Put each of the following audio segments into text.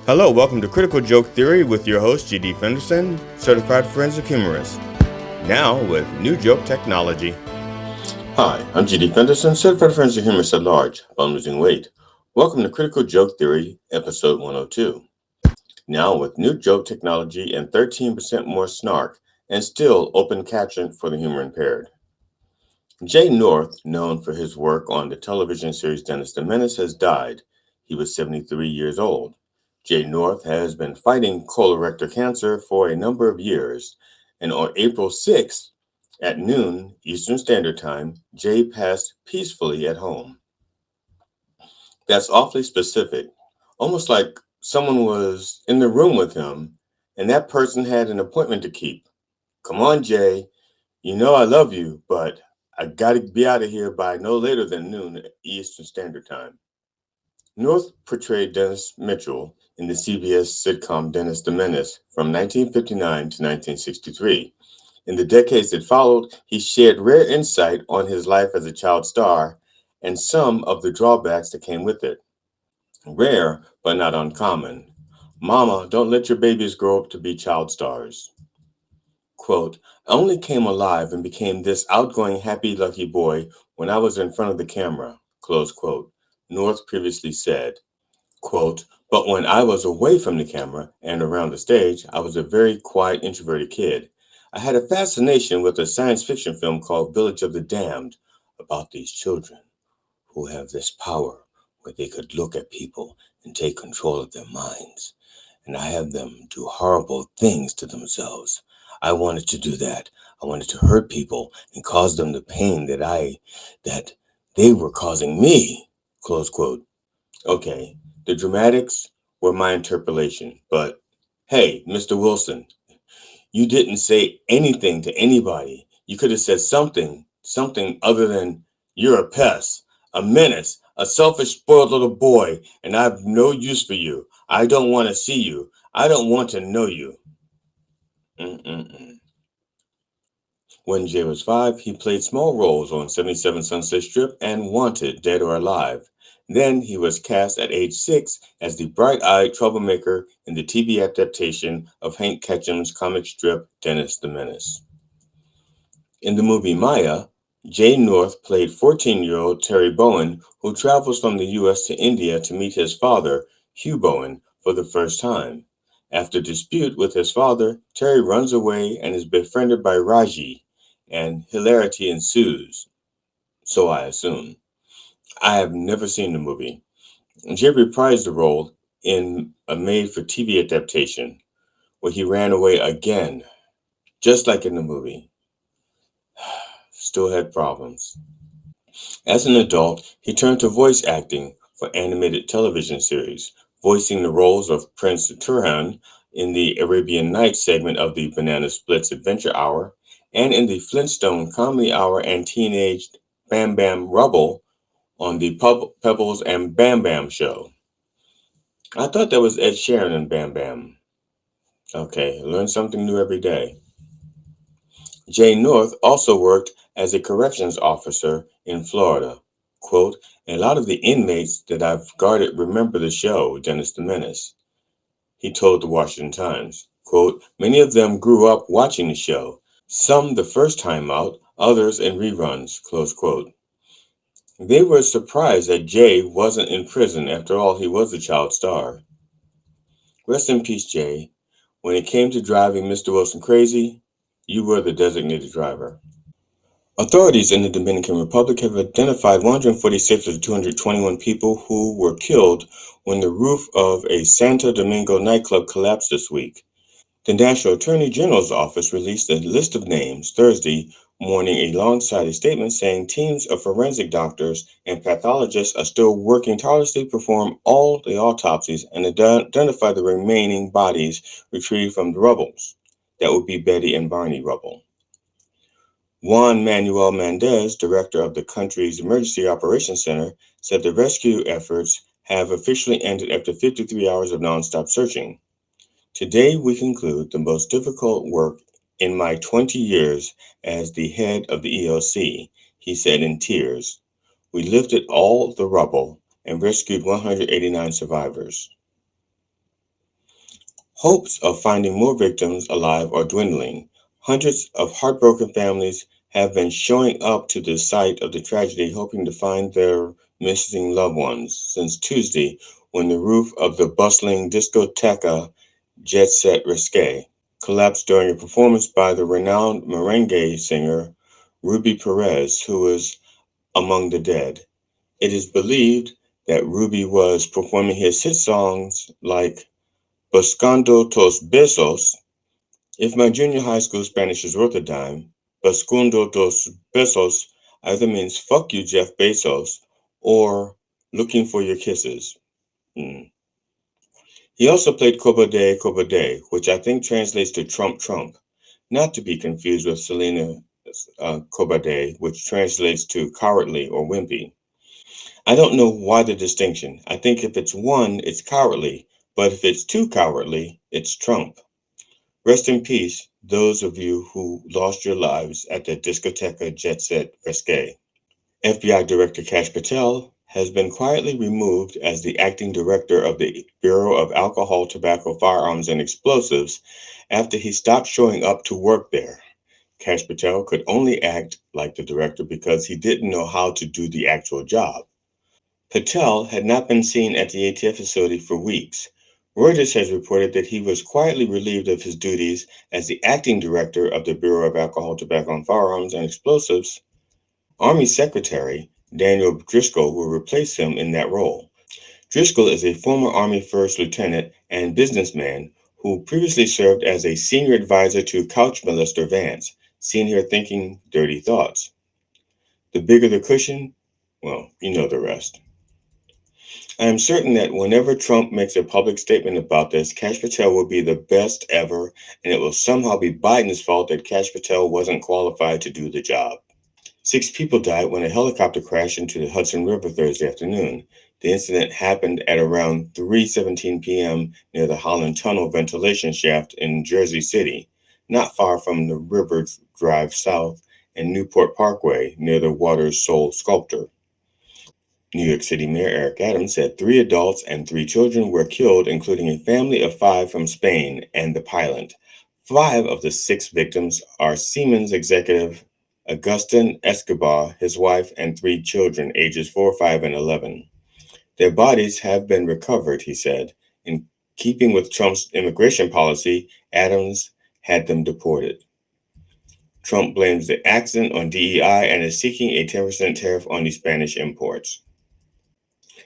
Hello, welcome to Critical Joke Theory with your host, G.D. Fenderson, Certified Forensic Humorist. Now with new joke technology. Hi, I'm G.D. Fenderson, Certified Forensic Humorist at Large, on losing weight. Welcome to Critical Joke Theory, Episode 102. Now with new joke technology and 13% more snark, and still open caption for the humor impaired. Jay North, known for his work on the television series Dennis the Menace, has died. He was 73 years old. Jay North has been fighting colorectal cancer for a number of years, and on April 6th, at noon Eastern Standard Time, Jay passed peacefully at home. That's awfully specific, almost like someone was in the room with him and that person had an appointment to keep. Come on, Jay, you know I love you, but I gotta be out of here by no later than noon Eastern Standard Time. North portrayed Dennis Mitchell in the CBS sitcom Dennis the Menace from 1959 to 1963. In the decades that followed, he shared rare insight on his life as a child star and some of the drawbacks that came with it. Rare, but not uncommon. Mama, don't let your babies grow up to be child stars. Quote, I only came alive and became this outgoing, happy-lucky boy when I was in front of the camera, close quote. North previously said, quote, but when I was away from the camera and around the stage, I was a very quiet, introverted kid. I had a fascination with a science fiction film called Village of the Damned about these children who have this power where they could look at people and take control of their minds. And I have them do horrible things to themselves. I wanted to do that. I wanted to hurt people and cause them the pain that they were causing me. Close quote. Okay, the dramatics were my interpolation, but hey, Mr. Wilson, you didn't say anything to anybody. You could have said something other than you're a pest, a menace, a selfish, spoiled little boy, and I have no use for you. I don't want to see you. I don't want to know you. Mm-mm-mm. When Jay was 5, he played small roles on 77 Sunset Strip and Wanted, Dead or Alive. Then he was cast at age 6 as the bright-eyed troublemaker in the TV adaptation of Hank Ketcham's comic strip Dennis the Menace. In the movie Maya, Jay North played 14-year-old Terry Bowen, who travels from the U.S. to India to meet his father, Hugh Bowen, for the first time. After dispute with his father, Terry runs away and is befriended by Raji, and hilarity ensues. So I assume. I have never seen the movie. Jay reprised the role in a made-for-TV adaptation, where he ran away again, just like in the movie. Still had problems. As an adult, he turned to voice acting for animated television series, voicing the roles of Prince Turhan in the Arabian Nights segment of the Banana Splits Adventure Hour, and in the Flintstone Comedy Hour and Teenage Bam Bam Rubble on the Pebbles and Bam Bam show. I thought that was Ed Sheeran and Bam Bam. Okay, learn something new every day. Jay North also worked as a corrections officer in Florida. Quote, a lot of the inmates that I've guarded remember the show, Dennis the Menace. He told the Washington Times. Quote, many of them grew up watching the show, some the first time out, others in reruns, close quote. They were surprised that Jay wasn't in prison. After all, he was a child star. Rest in peace, Jay. When it came to driving Mr. Wilson crazy, you were the designated driver. Authorities in the Dominican Republic have identified 146 of the 221 people who were killed when the roof of a Santo Domingo nightclub collapsed this week. The National Attorney General's office released a list of names Thursday morning alongside a statement saying teams of forensic doctors and pathologists are still working tirelessly to perform all the autopsies and identify the remaining bodies retrieved from the rubbles. That would be Betty and Barney rubble. Juan Manuel Mendez, director of the country's Emergency Operations Center, said the rescue efforts have officially ended after 53 hours of nonstop searching. Today we conclude the most difficult work in my 20 years as the head of the EOC, he said in tears. We lifted all the rubble and rescued 189 survivors. Hopes of finding more victims alive are dwindling. Hundreds of heartbroken families have been showing up to the site of the tragedy hoping to find their missing loved ones since Tuesday when the roof of the bustling discoteca Jet Set Risque collapsed during a performance by the renowned merengue singer Ruby Perez, who was among the dead. It is believed that Ruby was performing his hit songs like Buscando tus besos. If my junior high school Spanish is worth a dime, Buscando tus besos either means fuck you, Jeff Bezos, or looking for your kisses. Hmm. He also played Coba Day, which I think translates to Trump Trump, not to be confused with Selena Kobade, which translates to cowardly or wimpy. I don't know why the distinction. I think if it's one, it's cowardly, but if it's too cowardly, it's Trump. Rest in peace, those of you who lost your lives at the discoteca Jet Set Risque. FBI Director Kash Patel has been quietly removed as the acting director of the Bureau of Alcohol, Tobacco, Firearms, and Explosives after he stopped showing up to work there. Kash Patel could only act like the director because he didn't know how to do the actual job. Patel had not been seen at the ATF facility for weeks. Reuters has reported that he was quietly relieved of his duties as the acting director of the Bureau of Alcohol, Tobacco, and Firearms and Explosives. Army Secretary Daniel Driscoll will replace him in that role. Driscoll is a former Army First Lieutenant and businessman who previously served as a senior advisor to couch molester Vance, seen here thinking dirty thoughts. The bigger the cushion, well, you know the rest. I am certain that whenever Trump makes a public statement about this, Kash Patel will be the best ever, and it will somehow be Biden's fault that Kash Patel wasn't qualified to do the job. 6 people died when a helicopter crashed into the Hudson River Thursday afternoon. The incident happened at around 3:17 p.m. near the Holland Tunnel ventilation shaft in Jersey City, not far from the River Drive South and Newport Parkway near the Water's Soul Sculptor. New York City Mayor Eric Adams said 3 adults and 3 children were killed, including a family of 5 from Spain and the pilot. 5 of the 6 victims are Siemens executive Agustin Escobar, his wife, and 3 children, ages 4, 5, and 11. Their bodies have been recovered, he said. In keeping with Trump's immigration policy, Adams had them deported. Trump blames the accident on DEI and is seeking a 10% tariff on the Spanish imports.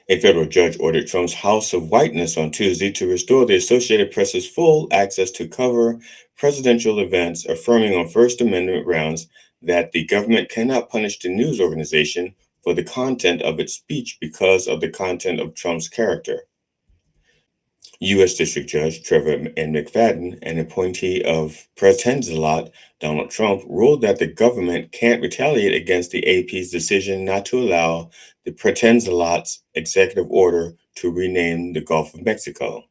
A federal judge ordered Trump's House of Whiteness on Tuesday to restore the Associated Press's full access to cover presidential events, affirming on First Amendment grounds that the government cannot punish the news organization for the content of its speech because of the content of Trump's character. U.S. District Judge Trevor N. McFadden, an appointee of President-elect Donald Trump, ruled that the government can't retaliate against the AP's decision not to allow the President-elect's executive order to rename the Gulf of Mexico.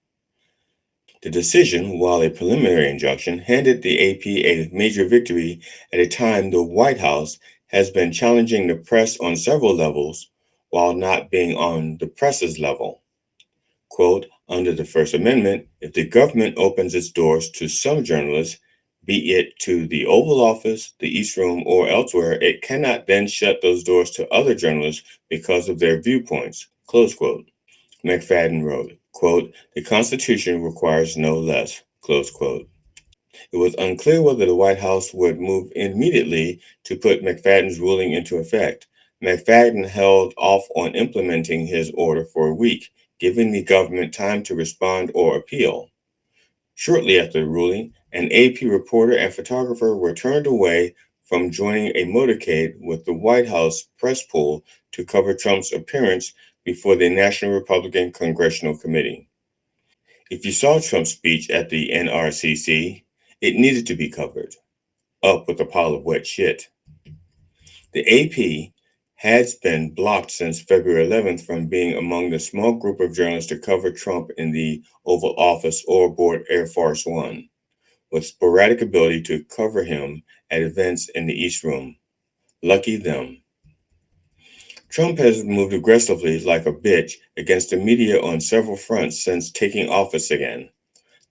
The decision, while a preliminary injunction, handed the AP a major victory at a time the White House has been challenging the press on several levels while not being on the press's level. Quote, under the First Amendment, if the government opens its doors to some journalists, be it to the Oval Office, the East Room, or elsewhere, it cannot then shut those doors to other journalists because of their viewpoints, close quote. McFadden wrote, quote, the Constitution requires no less, close quote. It was unclear whether the White House would move immediately to put McFadden's ruling into effect. McFadden held off on implementing his order for a week, giving the government time to respond or appeal. Shortly after the ruling, an AP reporter and photographer were turned away from joining a motorcade with the White House press pool to cover Trump's appearance before the National Republican Congressional Committee. If you saw Trump's speech at the NRCC, it needed to be covered, up with a pile of wet shit. The AP has been blocked since February 11th from being among the small group of journalists to cover Trump in the Oval Office or aboard Air Force One, with sporadic ability to cover him at events in the East Room. Lucky them. Trump has moved aggressively like a bitch against the media on several fronts since taking office again.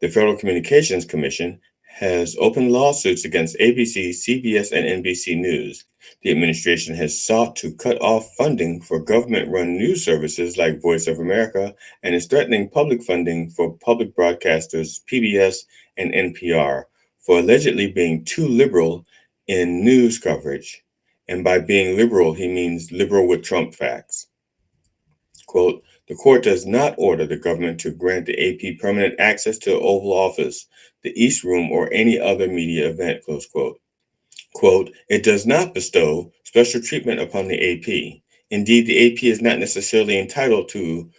The Federal Communications Commission has opened lawsuits against ABC, CBS, and NBC News. The administration has sought to cut off funding for government run news services like Voice of America and is threatening public funding for public broadcasters PBS and NPR for allegedly being too liberal in news coverage. And by being liberal, he means liberal with Trump facts. Quote, the court does not order the government to grant the AP permanent access to the Oval Office, the East Room, or any other media event, close quote. Quote, it does not bestow special treatment upon the AP. Indeed, the AP is not necessarily entitled to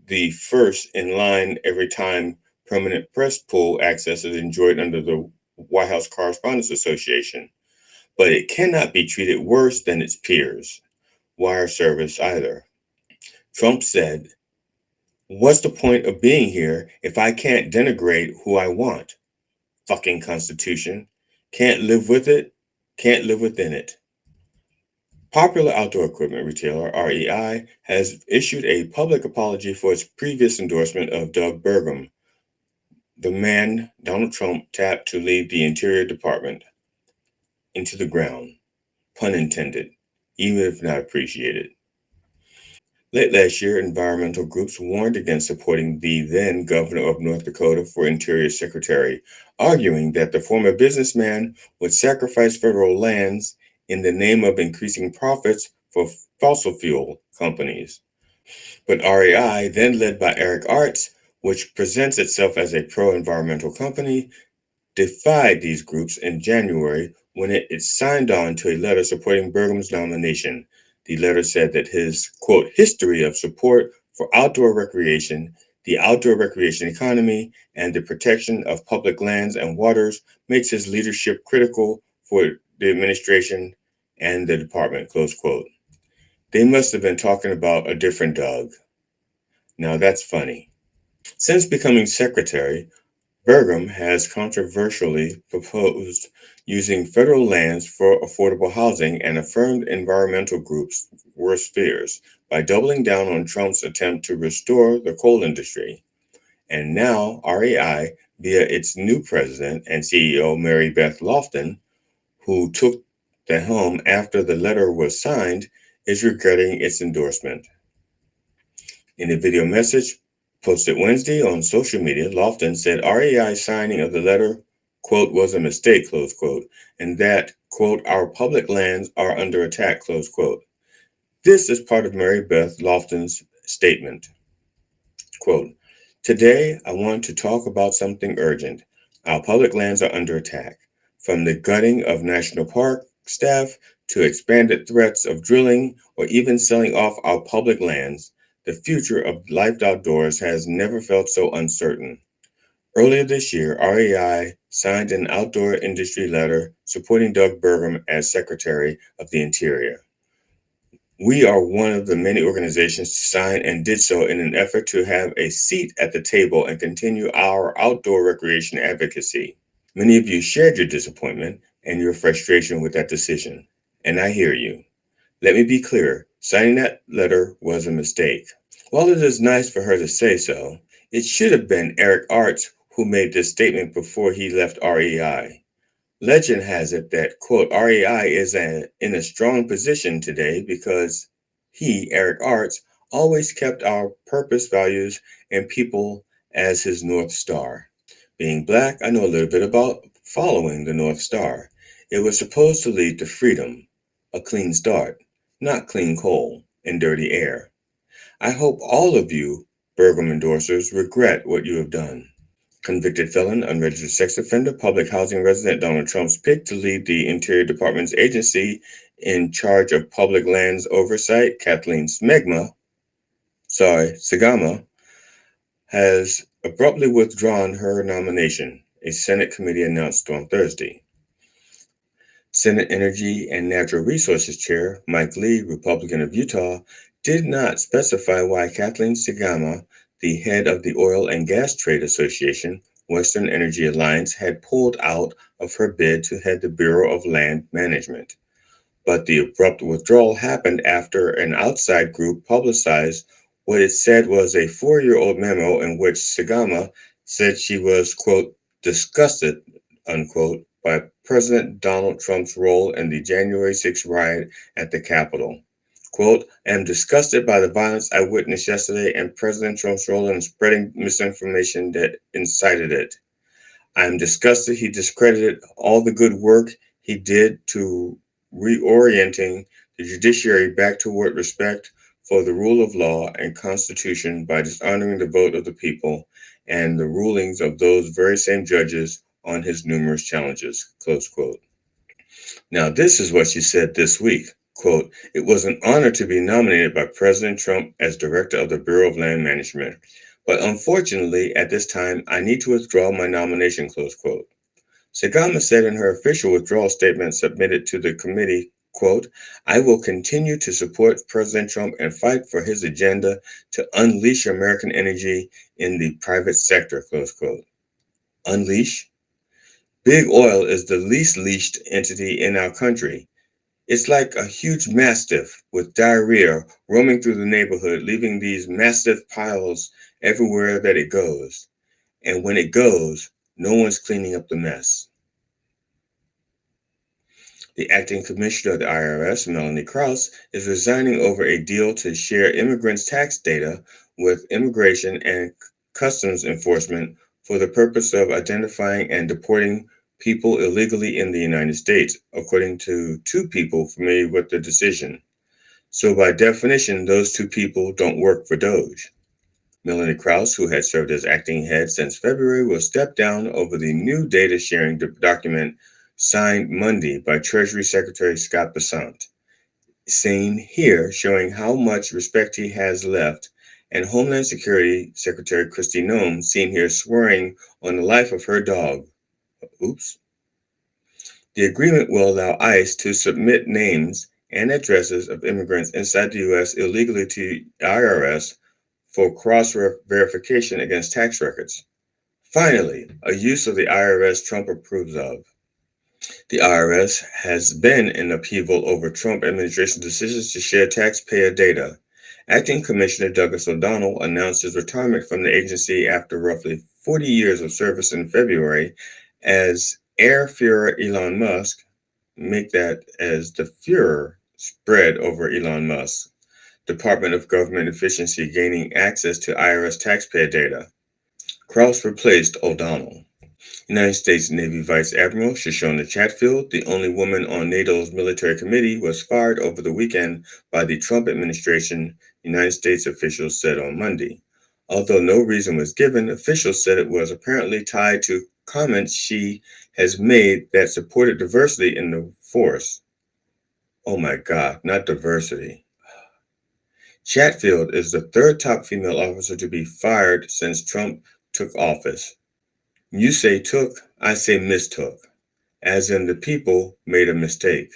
the first in line every time permanent press pool access is enjoyed under the White House Correspondents Association, but it cannot be treated worse than its peers, wire service either. Trump said, what's the point of being here if I can't denigrate who I want? Fucking Constitution. Can't live with it, can't live within it. Popular outdoor equipment retailer REI has issued a public apology for its previous endorsement of Doug Burgum, the man Donald Trump tapped to lead the Interior Department into the ground. Pun intended, even if not appreciated. Late last year, environmental groups warned against supporting the then governor of North Dakota for Interior Secretary, arguing that the former businessman would sacrifice federal lands in the name of increasing profits for fossil fuel companies. But REI, then led by Eric Arts, which presents itself as a pro-environmental company, defied these groups in January when it signed on to a letter supporting Burgum's nomination. The letter said that his, quote, history of support for outdoor recreation, the outdoor recreation economy, and the protection of public lands and waters makes his leadership critical for the administration and the department, close quote. They must have been talking about a different Doug. Now that's funny. Since becoming secretary, Burgum has controversially proposed using federal lands for affordable housing and affirmed environmental groups' worst fears by doubling down on Trump's attempt to restore the coal industry. And now REI, via its new president and CEO, Mary Beth Lofton, who took the helm after the letter was signed, is regretting its endorsement. In a video message posted Wednesday on social media, Lofton said REI's signing of the letter, quote, was a mistake, close quote, and that, quote, our public lands are under attack, close quote. This is part of Mary Beth Lofton's statement. Quote, today I want to talk about something urgent. Our public lands are under attack. From the gutting of national park staff to expanded threats of drilling or even selling off our public lands, the future of life outdoors has never felt so uncertain. Earlier this year, REI signed an outdoor industry letter supporting Doug Burgum as Secretary of the Interior. We are one of the many organizations to sign and did so in an effort to have a seat at the table and continue our outdoor recreation advocacy. Many of you shared your disappointment and your frustration with that decision, and I hear you. Let me be clear, signing that letter was a mistake. While it is nice for her to say so, it should have been Eric Arts who made this statement before he left REI. Legend has it that, quote, REI is in a strong position today because he, Eric Arts, always kept our purpose, values, and people as his North Star. Being Black, I know a little bit about following the North Star. It was supposed to lead to freedom, a clean start, not clean coal and dirty air. I hope all of you Burgum endorsers regret what you have done. Convicted felon, unregistered sex offender, public housing resident Donald Trump's pick to lead the Interior Department's agency in charge of public lands oversight, Kathleen Segama, has abruptly withdrawn her nomination, a Senate committee announced on Thursday. Senate Energy and Natural Resources Chair Mike Lee, Republican of Utah, did not specify why Kathleen Segama, the head of the Oil and Gas Trade Association, Western Energy Alliance, had pulled out of her bid to head the Bureau of Land Management. But the abrupt withdrawal happened after an outside group publicized what it said was a 4-year-old memo in which Segama said she was, quote, disgusted, unquote, by President Donald Trump's role in the January 6th riot at the Capitol. Quote, I am disgusted by the violence I witnessed yesterday and President Trump's role in spreading misinformation that incited it. I am disgusted he discredited all the good work he did to reorienting the judiciary back toward respect for the rule of law and constitution by dishonoring the vote of the people and the rulings of those very same judges on his numerous challenges. Close quote. Now, this is what she said this week. Quote, it was an honor to be nominated by President Trump as director of the Bureau of Land Management. But unfortunately, at this time, I need to withdraw my nomination, close quote. Sagama said in her official withdrawal statement submitted to the committee, quote, I will continue to support President Trump and fight for his agenda to unleash American energy in the private sector, close quote. Unleash? Big oil is the least leashed entity in our country. It's like a huge mastiff with diarrhea roaming through the neighborhood, leaving these mastiff piles everywhere that it goes. And when it goes, no one's cleaning up the mess. The acting commissioner of the IRS, Melanie Krause, is resigning over a deal to share immigrants' tax data with Immigration and Customs Enforcement for the purpose of identifying and deporting people illegally in the United States, according to two people familiar with the decision. So, by definition, those two people don't work for DOGE. Melanie Krause, who had served as acting head since February, will step down over the new data sharing document signed Monday by Treasury Secretary Scott Bessent. Seen here showing how much respect he has left, and Homeland Security Secretary Kristi Noem seen here swearing on the life of her dog. Oops. The agreement will allow ICE to submit names and addresses of immigrants inside the U.S. illegally to the IRS for cross verification against tax records. Finally, a use of the IRS Trump approves of. The IRS has been in upheaval over Trump administration decisions to share taxpayer data. Acting Commissioner Douglas O'Donnell announced his retirement from the agency after roughly 40 years of service in February as Air Fuhrer Elon Musk, make that as the Fuhrer spread over Elon Musk, Department of Government Efficiency gaining access to IRS taxpayer data. Krause replaced O'Donnell. United States Navy Vice Admiral Shoshone Chatfield, the only woman on NATO's military committee, was fired over the weekend by the Trump administration, United States officials said on Monday. Although no reason was given, officials said it was apparently tied to comments she has made that supported diversity in the force. Oh my God, not diversity. Chatfield is the third top female officer to be fired since Trump took office. You say took, I say mistook, as in the people made a mistake.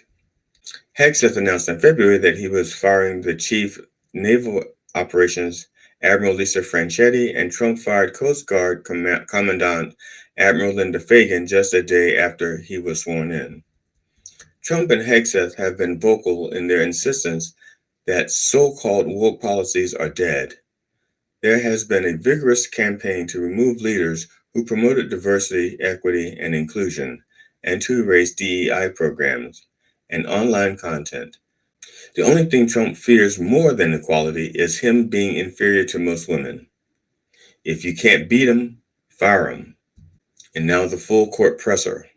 Hegseth announced in February that he was firing the chief naval operations, Admiral Lisa Franchetti, and Trump fired Coast Guard Commandant Admiral Linda Fagan just a day after he was sworn in. Trump and Hegseth have been vocal in their insistence that so-called woke policies are dead. There has been a vigorous campaign to remove leaders who promoted diversity, equity, and inclusion, and to erase DEI programs and online content. The only thing Trump fears more than equality is him being inferior to most women. If you can't beat him, fire him. And now the full court presser.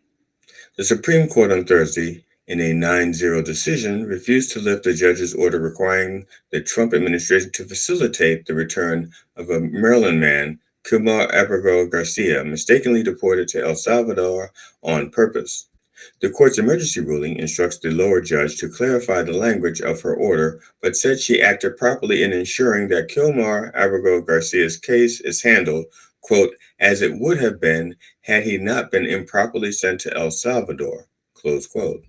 The Supreme Court on Thursday, in a 9-0 decision, refused to lift a judge's order requiring the Trump administration to facilitate the return of a Maryland man, Kumar Abrego Garcia, mistakenly deported to El Salvador on purpose. The court's emergency ruling instructs the lower judge to clarify the language of her order, but said she acted properly in ensuring that Kumar Abrego Garcia's case is handled, quote, as it would have been had he not been improperly sent to El Salvador, close quote.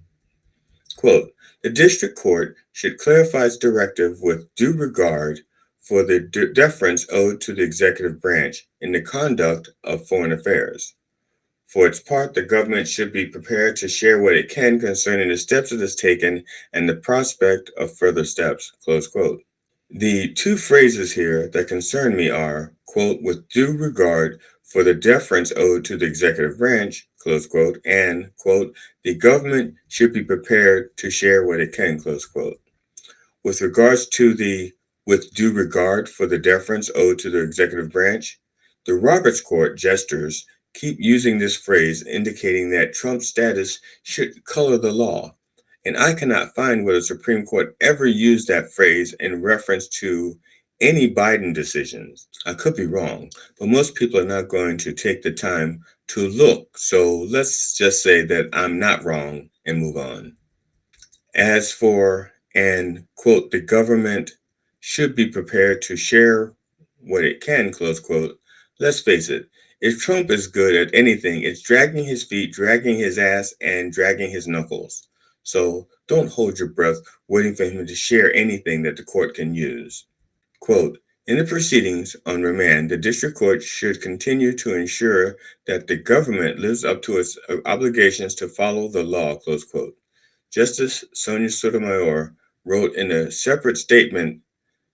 Quote, the district court should clarify its directive with due regard for the deference owed to the executive branch in the conduct of foreign affairs. For its part, the government should be prepared to share what it can concerning the steps it has taken and the prospect of further steps, close quote. The two phrases here that concern me are, quote, with due regard for the deference owed to the executive branch, close quote, and, quote, the government should be prepared to share what it can, close quote. With regards to the with due regard for the deference owed to the executive branch, the Roberts Court jesters keep using this phrase indicating that Trump's status should color the law. And I cannot find where the Supreme Court ever used that phrase in reference to any Biden decisions. I could be wrong, but most people are not going to take the time to look. So let's just say that I'm not wrong and move on. As for, and quote, the government should be prepared to share what it can, close quote, let's face it, if Trump is good at anything, it's dragging his feet, dragging his ass, and dragging his knuckles. So don't hold your breath waiting for him to share anything that the court can use. Quote, in the proceedings on remand, the district court should continue to ensure that the government lives up to its obligations to follow the law, close quote. Justice Sonia Sotomayor wrote in a separate statement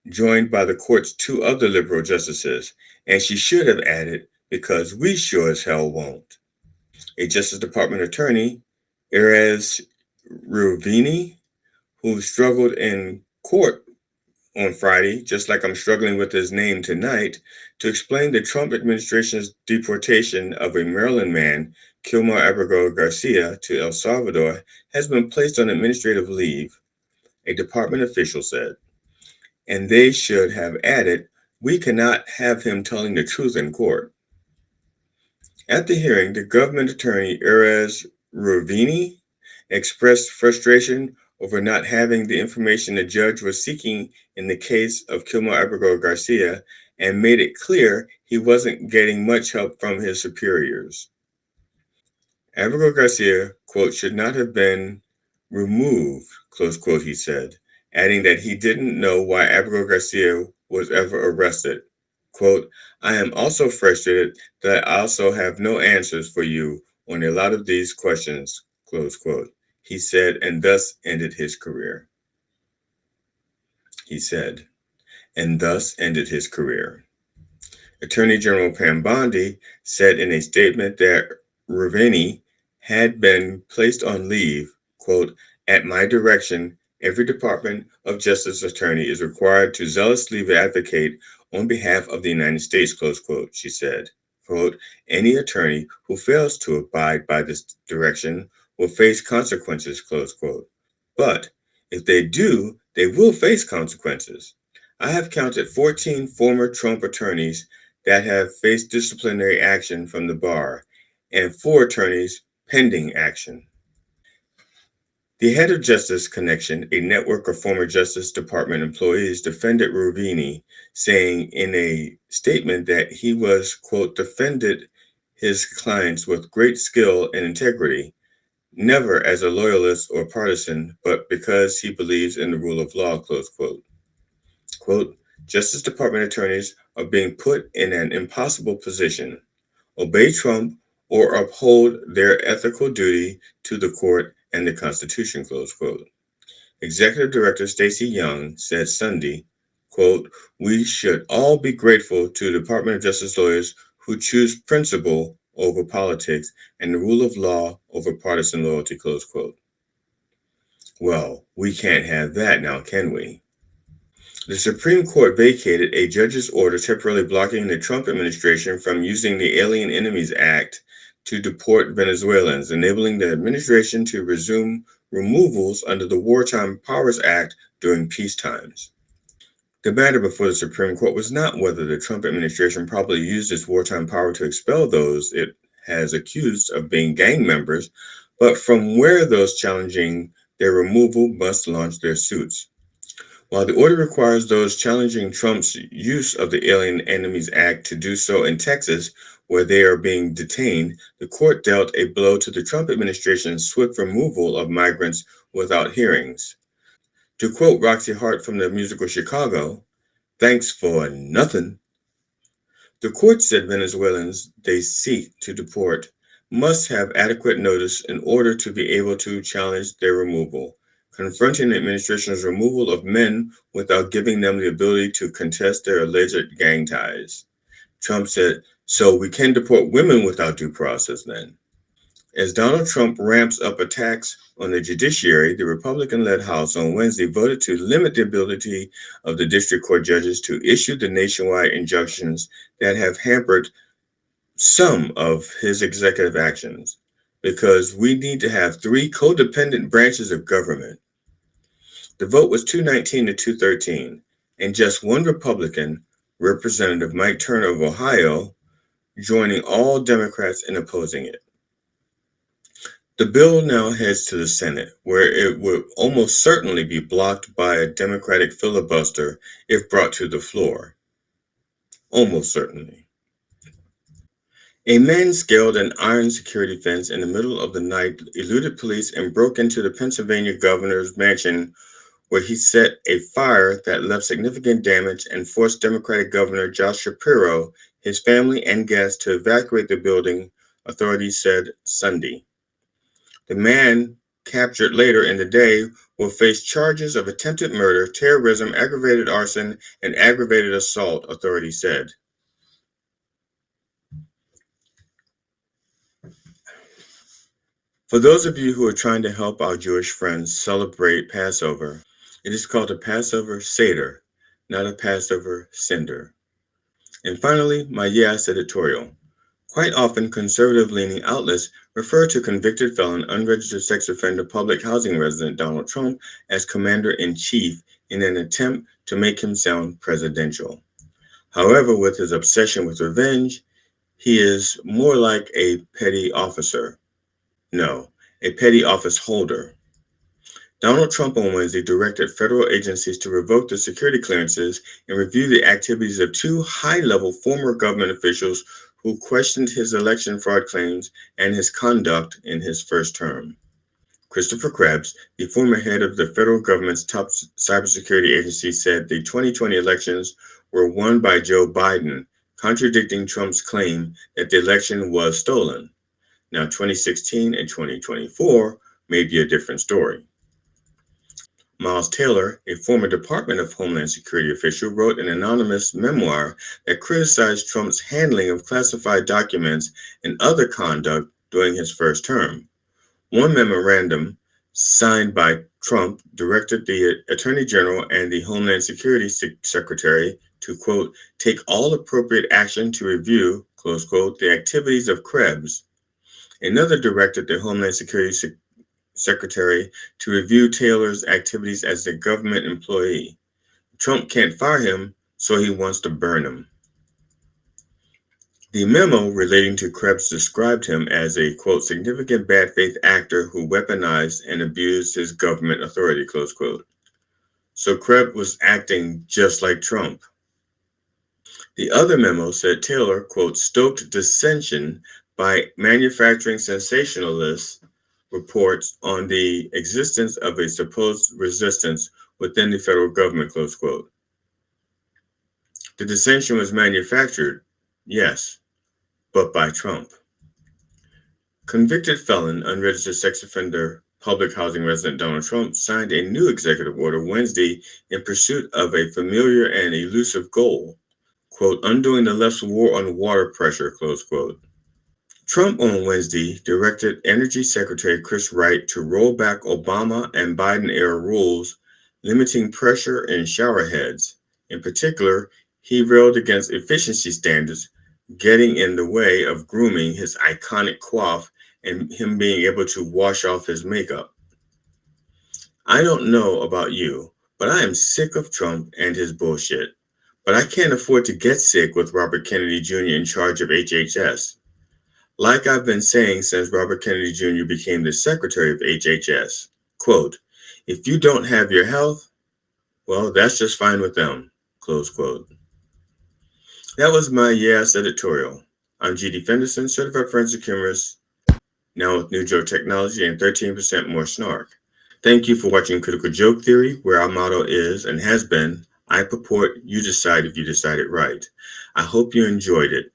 joined by the court's two other liberal justices, and she should have added, because we sure as hell won't. A Justice Department attorney, Erez Ruvini, who struggled in court on Friday, just like I'm struggling with his name tonight, to explain the Trump administration's deportation of a Maryland man, Kilmar Abrego Garcia, to El Salvador, has been placed on administrative leave, a department official said. And they should have added, we cannot have him telling the truth in court. At the hearing, the government attorney, Erez Ruvini, expressed frustration over not having the information the judge was seeking in the case of Kilmar Abrego Garcia and made it clear he wasn't getting much help from his superiors. Abrego Garcia, quote, should not have been removed, close quote, he said, adding that he didn't know why Abrego Garcia was ever arrested. Quote, I am also frustrated that I also have no answers for you on a lot of these questions, close quote, he said, and thus ended his career. He said, and thus ended his career. Attorney General Pam Bondi said in a statement that Ruvini had been placed on leave, quote, at my direction, every Department of Justice attorney is required to zealously advocate on behalf of the United States, close quote, she said. Quote, any attorney who fails to abide by this direction will face consequences, close quote. But if they do, they will face consequences. I have counted 14 former Trump attorneys that have faced disciplinary action from the bar, and 4 attorneys pending action. The head of Justice Connection, a network of former Justice Department employees, defended Ruvini, saying in a statement that he was, quote, defended his clients with great skill and integrity, never as a loyalist or partisan, but because he believes in the rule of law, close quote. Quote, Justice Department attorneys are being put in an impossible position. Obey Trump or uphold their ethical duty to the court and the Constitution, close quote. Executive Director Stacey Young said Sunday, quote, we should all be grateful to the Department of Justice lawyers who choose principle over politics and the rule of law over partisan loyalty, close quote. Well, we can't have that now, can we? The Supreme Court vacated a judge's order temporarily blocking the Trump administration from using the Alien Enemies Act to deport Venezuelans, enabling the administration to resume removals under the Wartime Powers Act during peace times. The matter before the Supreme Court was not whether the Trump administration properly used its wartime power to expel those it has accused of being gang members, but from where those challenging their removal must launch their suits. While the order requires those challenging Trump's use of the Alien Enemies Act to do so in Texas, where they are being detained, the court dealt a blow to the Trump administration's swift removal of migrants without hearings. To quote Roxy Hart from the musical Chicago, thanks for nothing. The court said Venezuelans they seek to deport must have adequate notice in order to be able to challenge their removal, confronting the administration's removal of men without giving them the ability to contest their alleged gang ties. Trump said So we can deport women without due process then. As Donald Trump ramps up attacks on the judiciary, the Republican led House on Wednesday voted to limit the ability of the district court judges to issue the nationwide injunctions that have hampered some of his executive actions, because we need to have three codependent branches of government. The vote was 219 to 213, and just one Republican, Representative Mike Turner of Ohio, joining all Democrats in opposing it. The bill now heads to the Senate, where it will almost certainly be blocked by a Democratic filibuster if brought to the floor. Almost certainly. A man scaled an iron security fence in the middle of the night, eluded police, and broke into the Pennsylvania governor's mansion, where he set a fire that left significant damage and forced Democratic Governor Josh Shapiro, his family, and guests to evacuate the building, authorities said Sunday. The man, captured later in the day, will face charges of attempted murder, terrorism, aggravated arson, and aggravated assault, authorities said. For those of you who are trying to help our Jewish friends celebrate Passover, it is called a Passover Seder, not a Passover Cinder. And finally, my Said-It-Torial. Quite often, conservative-leaning outlets refer to convicted felon, unregistered sex offender, public housing resident Donald Trump as commander-in-chief in an attempt to make him sound presidential. However, with his obsession with revenge, he is more like a petty officer. No, a petty office holder. Donald Trump on Wednesday directed federal agencies to revoke the security clearances and review the activities of two high-level former government officials who questioned his election fraud claims and his conduct in his first term. Christopher Krebs, the former head of the federal government's top cybersecurity agency, said the 2020 elections were won by Joe Biden, contradicting Trump's claim that the election was stolen. Now, 2016 and 2024 may be a different story. Miles Taylor, a former Department of Homeland Security official, wrote an anonymous memoir that criticized Trump's handling of classified documents and other conduct during his first term. One memorandum, signed by Trump, directed the Attorney General and the Homeland Security Secretary to, quote, take all appropriate action to review, close quote, the activities of Krebs. Another directed the Homeland Security Secretary to review Taylor's activities as a government employee. Trump can't fire him, so he wants to burn him. The memo relating to Krebs described him as a, quote, significant bad faith actor who weaponized and abused his government authority, close quote. So Krebs was acting just like Trump. The other memo said Taylor, quote, stoked dissension by manufacturing sensationalist reports on the existence of a supposed resistance within the federal government, close quote. The dissension was manufactured, yes, but by Trump. Convicted felon, unregistered sex offender, public housing resident Donald Trump signed a new executive order Wednesday in pursuit of a familiar and elusive goal, quote, undoing the left's war on water pressure, close quote. Trump on Wednesday directed Energy Secretary Chris Wright to roll back Obama and Biden-era rules limiting pressure in shower heads. In particular, he railed against efficiency standards getting in the way of grooming his iconic coif and him being able to wash off his makeup. I don't know about you, but I am sick of Trump and his bullshit. But I can't afford to get sick with Robert Kennedy Jr. in charge of HHS. Like I've been saying since Robert Kennedy Jr. became the secretary of HHS, quote, if you don't have your health, well, that's just fine with them, close quote. That was my Said-It-Torial. I'm G.D. Fenderson, certified forensic humorist, now with new joke technology and 13% more snark. Thank you for watching Critical Joke Theory, where our motto is and has been, I purport, you decide if you decide it right. I hope you enjoyed it.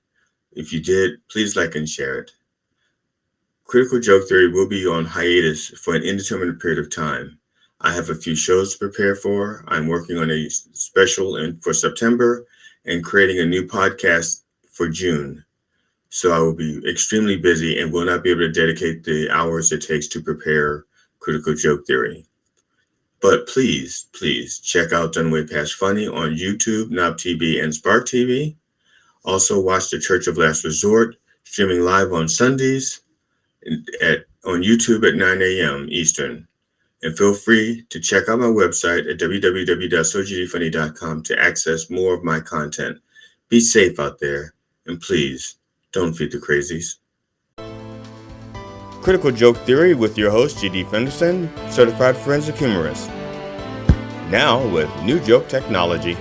If you did, please like and share it. Critical Joke Theory will be on hiatus for an indeterminate period of time. I have a few shows to prepare for. I'm working on a special for September and creating a new podcast for June. so I will be extremely busy and will not be able to dedicate the hours it takes to prepare Critical Joke Theory. But please check out Done Way Past Funny on YouTube, Knob TV, and Spark TV. Also watch The Church of Last Resort, streaming live on Sundays on YouTube at 9 a.m. Eastern. And feel free to check out my website at www.sogdfunny.com to access more of my content. Be safe out there, and please don't feed the crazies. Critical Joke Theory with your host, G.D. Fenderson, certified forensic humorist. Now with new joke technology.